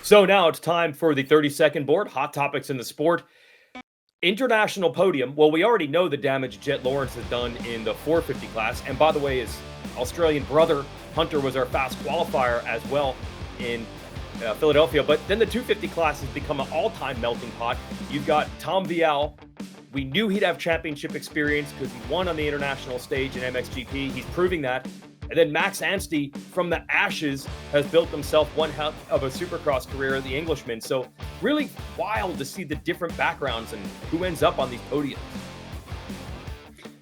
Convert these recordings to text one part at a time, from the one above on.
So now it's time for the 30-second board, hot topics in the sport. International podium. Well, we already know the damage Jett Lawrence has done in the 450 class. And by the way, his Australian brother, Hunter, was our fast qualifier as well in Philadelphia. But then the 250 class has become an all-time melting pot. You've got Tom Vial. We knew he'd have championship experience because he won on the international stage in MXGP. He's proving that. And then Max Anstey, from the ashes, has built himself one hell of a Supercross career, the Englishman. So really wild to see the different backgrounds and who ends up on these podiums.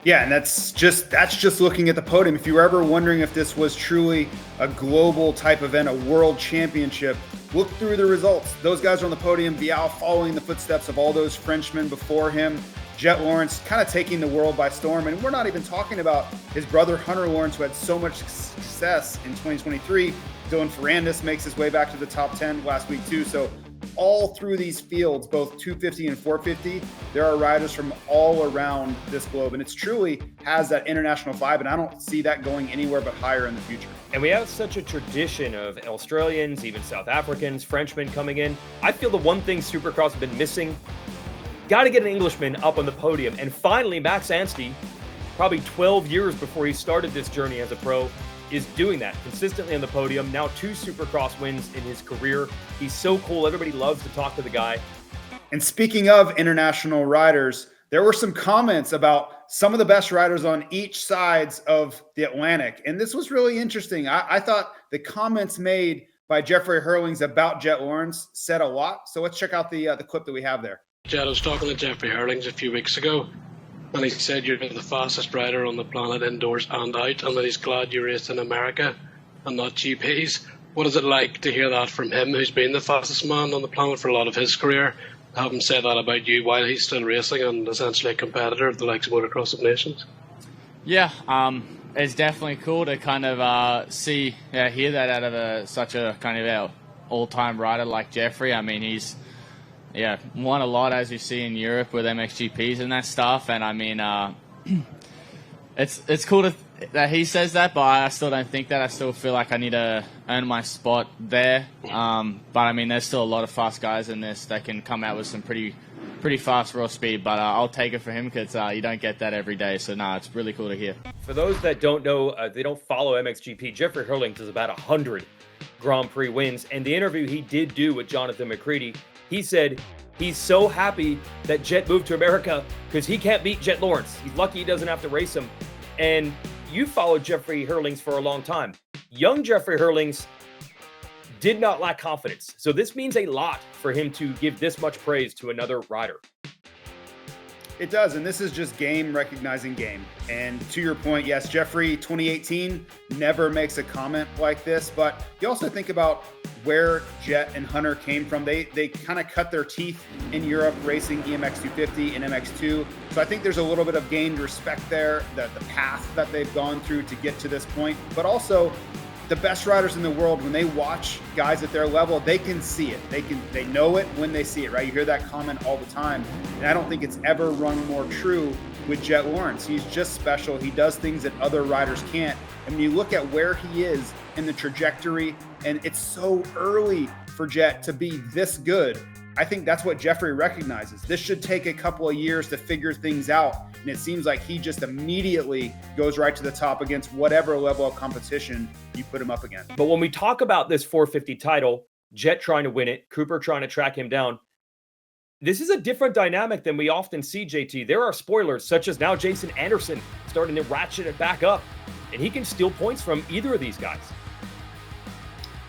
Yeah, and that's just looking at the podium. If you were ever wondering if this was truly a global type event, a world championship, look through the results. Those guys are on the podium. Vial following the footsteps of all those Frenchmen before him. Jett Lawrence kind of taking the world by storm. And we're not even talking about his brother, Hunter Lawrence, who had so much success in 2023. Dylan Ferrandis makes his way back to the top 10 last week too. So all through these fields, both 250 and 450, there are riders from all around this globe. And it's truly has that international vibe. And I don't see that going anywhere but higher in the future. And we have such a tradition of Australians, even South Africans, Frenchmen coming in. I feel the one thing Supercross has been missing, got to get an Englishman up on the podium. And finally, Max Anstey, probably 12 years before he started this journey as a pro, is doing that consistently on the podium. Now 2 Supercross wins in his career. He's so cool. Everybody loves to talk to the guy. And speaking of international riders, there were some comments about some of the best riders on each sides of the Atlantic. And this was really interesting. I thought the comments made by Jeffrey Herlings about Jett Lawrence said a lot. So let's check out the clip that we have there. Jett, I was talking to Jeffrey Herlings a few weeks ago, and he said you're the fastest rider on the planet indoors and out, and that he's glad you raced in America and not GPs. What is it like to hear that from him, who's been the fastest man on the planet for a lot of his career, have him say that about you while he's still racing and essentially a competitor of the likes of Motocross of Nations? Yeah, it's definitely cool to kind of hear that out of such a kind of all-time rider like Jeffrey. I mean, he's won a lot, as you see in Europe with MXGPs and that stuff. And I mean, it's cool that he says that, but I still don't think that. I still feel like I need to earn my spot there. But I mean, there's still a lot of fast guys in this that can come out with some pretty fast raw speed. But I'll take it for him because you don't get that every day. So it's really cool to hear. For those that don't know, they don't follow MXGP, Jeffrey Herlings has about 100 Grand Prix wins. And the interview he did do with Jonathan McCready, he said he's so happy that Jett moved to America because he can't beat Jett Lawrence. He's lucky he doesn't have to race him. And you followed Jeffrey Herlings for a long time. Young Jeffrey Herlings did not lack confidence. So this means a lot for him to give this much praise to another rider. It does, and this is just game recognizing game. And to your point, yes, Jeffrey, 2018, never makes a comment like this, but you also think about where Jett and Hunter came from. They kind of cut their teeth in Europe racing EMX 250 and MX2. So I think there's a little bit of gained respect there, the path that they've gone through to get to this point, but also the best riders in the world, when they watch guys at their level, they can see it. They know it when they see it, right? You hear that comment all the time. And I don't think it's ever rung more true with Jett Lawrence. He's just special. He does things that other riders can't. And when you look at where he is in the trajectory, and it's so early for Jett to be this good, I think that's what Jeffrey recognizes. This should take a couple of years to figure things out. And it seems like he just immediately goes right to the top against whatever level of competition you put him up against. But when we talk about this 450 title, Jett trying to win it, Cooper trying to track him down, this is a different dynamic than we often see, JT. There are spoilers, such as now Jason Anderson starting to ratchet it back up, and he can steal points from either of these guys.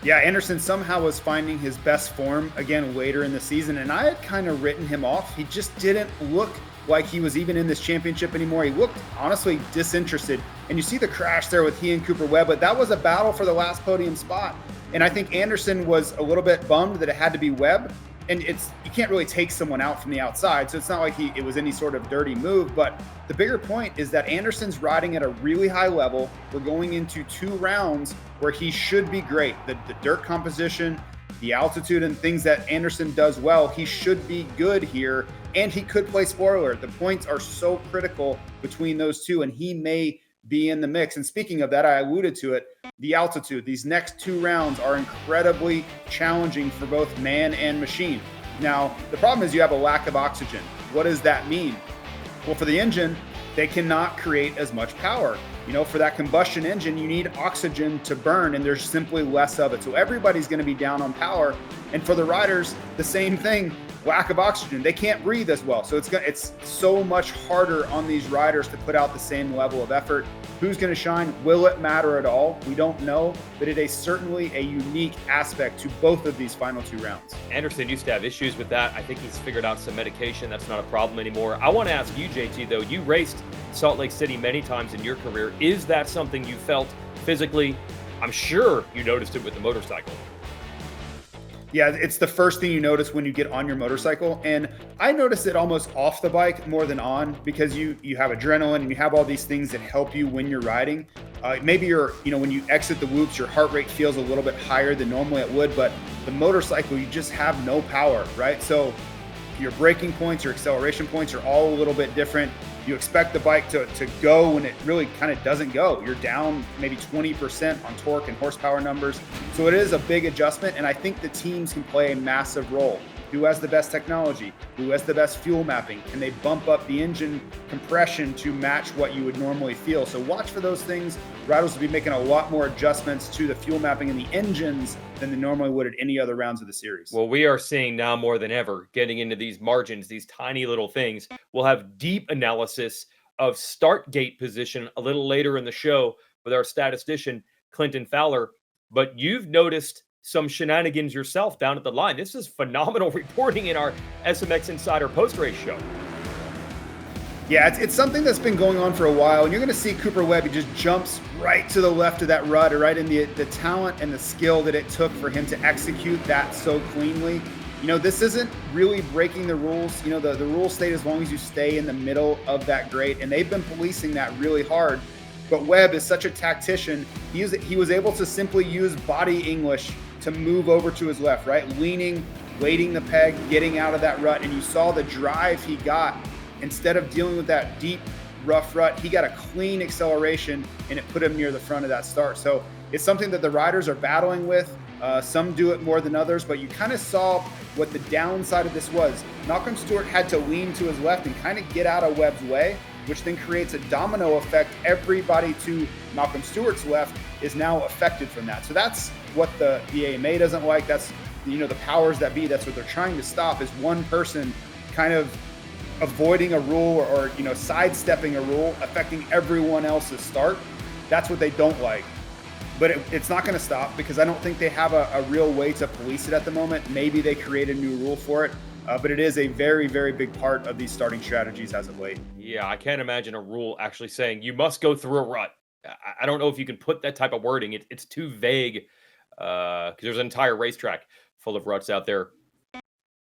Yeah, Anderson somehow was finding his best form again later in the season, and I had kind of written him off. He just didn't look like he was even in this championship anymore. He looked honestly disinterested, and you see the crash there with he and Cooper Webb, but that was a battle for the last podium spot. And I think Anderson was a little bit bummed that it had to be Webb, and you can't really take someone out from the outside, so it's not like it was any sort of dirty move. But the bigger point is that Anderson's riding at a really high level. We're going into 2 rounds where he should be great. The dirt composition, the altitude, and things that Anderson does well, he should be good here, and he could play spoiler. The points are so critical between those two, and he may be in the mix. And speaking of that, I alluded to it, the altitude. These next 2 rounds are incredibly challenging for both man and machine. Now, the problem is you have a lack of oxygen. What does that mean? Well, for the engine, they cannot create as much power. For that combustion engine, you need oxygen to burn, and there's simply less of it. So everybody's going to be down on power. And for the riders, the same thing, lack of oxygen. They can't breathe as well. So it's so much harder on these riders to put out the same level of effort. Who's going to shine? Will it matter at all? We don't know, but it is certainly a unique aspect to both of these final 2 rounds. Anderson used to have issues with that. I think he's figured out some medication. That's not a problem anymore. I want to ask you, JT, though, you raced Salt Lake City many times in your career. Is that something you felt physically? I'm sure you noticed it with the motorcycle. Yeah, it's the first thing you notice when you get on your motorcycle. And I notice it almost off the bike more than on, because you have adrenaline and you have all these things that help you when you're riding. Maybe when you exit the whoops, your heart rate feels a little bit higher than normally it would, but the motorcycle, you just have no power, right? So your braking points, your acceleration points are all a little bit different. You expect the bike to go when it really kind of doesn't go. You're down maybe 20% on torque and horsepower numbers. So it is a big adjustment, and I think the teams can play a massive role. Who has the best technology? Who has the best fuel mapping? Can they bump up the engine compression to match what you would normally feel? So watch for those things. Riders will be making a lot more adjustments to the fuel mapping and the engines than they normally would at any other rounds of the series. Well, we are seeing now more than ever, getting into these margins, these tiny little things. We'll have deep analysis of start gate position a little later in the show with our statistician, Clinton Fowler. But you've noticed some shenanigans yourself down at the line. This is phenomenal reporting in our SMX Insider post-race show. Yeah, it's something that's been going on for a while, and you're going to see Cooper Webb. He just jumps right to the left of that rut, right in the talent and the skill that it took for him to execute that so cleanly. This isn't really breaking the rules. The rules state as long as you stay in the middle of that grate, and they've been policing that really hard. But Webb is such a tactician. He was able to simply use body English to move over to his left, right? Leaning, weighting the peg, getting out of that rut. And you saw the drive he got. Instead of dealing with that deep, rough rut, he got a clean acceleration, and it put him near the front of that start. So it's something that the riders are battling with. Some do it more than others, but you kind of saw what the downside of this was. Malcolm Stewart had to lean to his left and kind of get out of Webb's way, which then creates a domino effect. Everybody to Malcolm Stewart's left is now affected from that. So that's what the AMA doesn't like. That's, the powers that be, that's what they're trying to stop, is one person kind of avoiding a rule or sidestepping a rule, affecting everyone else's start. That's what they don't like. But it's not going to stop, because I don't think they have a real way to police it at the moment. Maybe they create a new rule for it. But it is a very, very big part of these starting strategies as of late. Yeah, I can't imagine a rule actually saying you must go through a rut. I don't know if you can put that type of wording. It's too vague, because there's an entire racetrack full of ruts out there.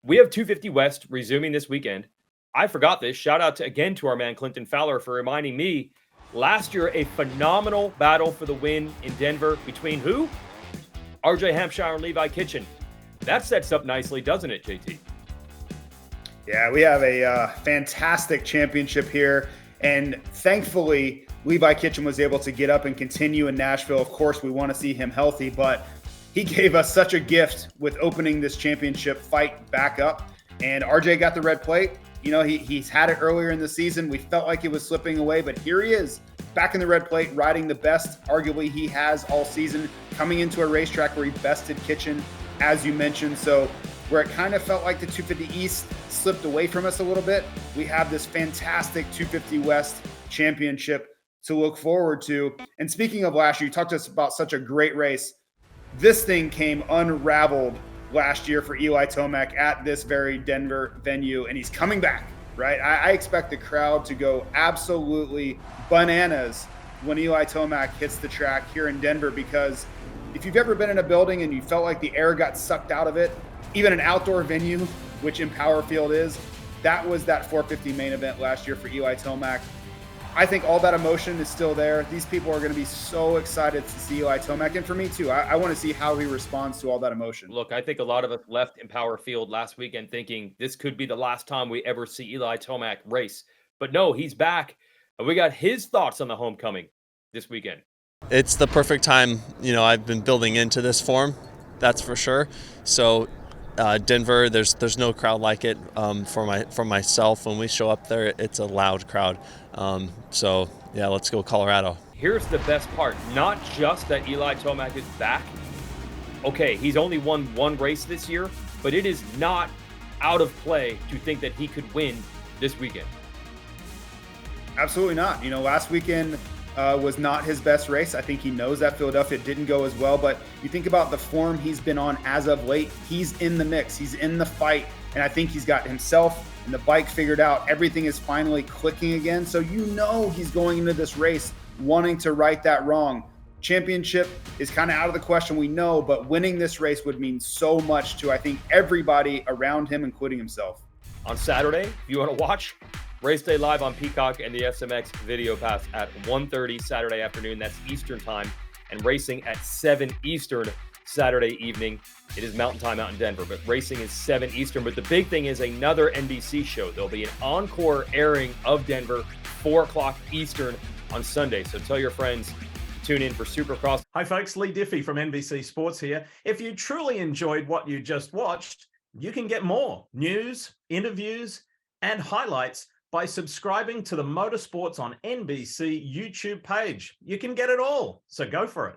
We have 250 West resuming this weekend. I forgot this. Shout out again to our man Clinton Fowler for reminding me. Last year, a phenomenal battle for the win in Denver between who? RJ Hampshire and Levi Kitchen. That sets up nicely, doesn't it, JT? Yeah, we have a fantastic championship here. And thankfully, Levi Kitchen was able to get up and continue in Nashville. Of course, we want to see him healthy, but he gave us such a gift with opening this championship fight back up. And RJ got the red plate. He's had it earlier in the season. We felt like it was slipping away, but here he is back in the red plate, riding the best arguably he has all season, coming into a racetrack where he bested Kitchen, as you mentioned. So where it kind of felt like the 250 East slipped away from us a little bit, we have this fantastic 250 West championship to look forward to. And speaking of last year, you talked to us about such a great race. This thing came unraveled last year for Eli Tomac at this very Denver venue, and he's coming back, right? I expect the crowd to go absolutely bananas when Eli Tomac hits the track here in Denver, because if you've ever been in a building and you felt like the air got sucked out of it, even an outdoor venue, which in Power Field is, that was that 450 main event last year for Eli Tomac. I think all that emotion is still there. These people are going to be so excited to see Eli Tomac. And for me too, I want to see how he responds to all that emotion. Look, I think a lot of us left in Power Field last weekend thinking this could be the last time we ever see Eli Tomac race. But no, he's back. And we got his thoughts on the homecoming this weekend? It's the perfect time. I've been building into this form, that's for sure. So Denver, there's no crowd like it for myself. When we show up there, it's a loud crowd. So yeah, let's go Colorado. Here's the best part. Not just that Eli Tomac is back. Okay, he's only won one race this year, but it is not out of play to think that he could win this weekend. Absolutely not. Last weekend was not his best race. I think he knows that. Philadelphia didn't go as well, but you think about the form he's been on as of late, he's in the mix, he's in the fight, and I think he's got himself and the bike figured out. Everything is finally clicking again, so he's going into this race wanting to right that wrong. Championship is kind of out of the question, we know, but winning this race would mean so much to, I think, everybody around him, including himself. On Saturday, if you want to watch, race day live on Peacock and the SMX Video Pass at 1:30 Saturday afternoon. That's Eastern time, and racing at 7 Eastern Saturday evening. It is Mountain Time out in Denver, but racing is 7 Eastern. But the big thing is another NBC show. There'll be an encore airing of Denver, 4 o'clock Eastern on Sunday. So tell your friends to tune in for Supercross. Hi folks, Lee Diffie from NBC Sports here. If you truly enjoyed what you just watched, you can get more news, interviews, and highlights by subscribing to the Motorsports on NBC YouTube page. You can get it all, so go for it.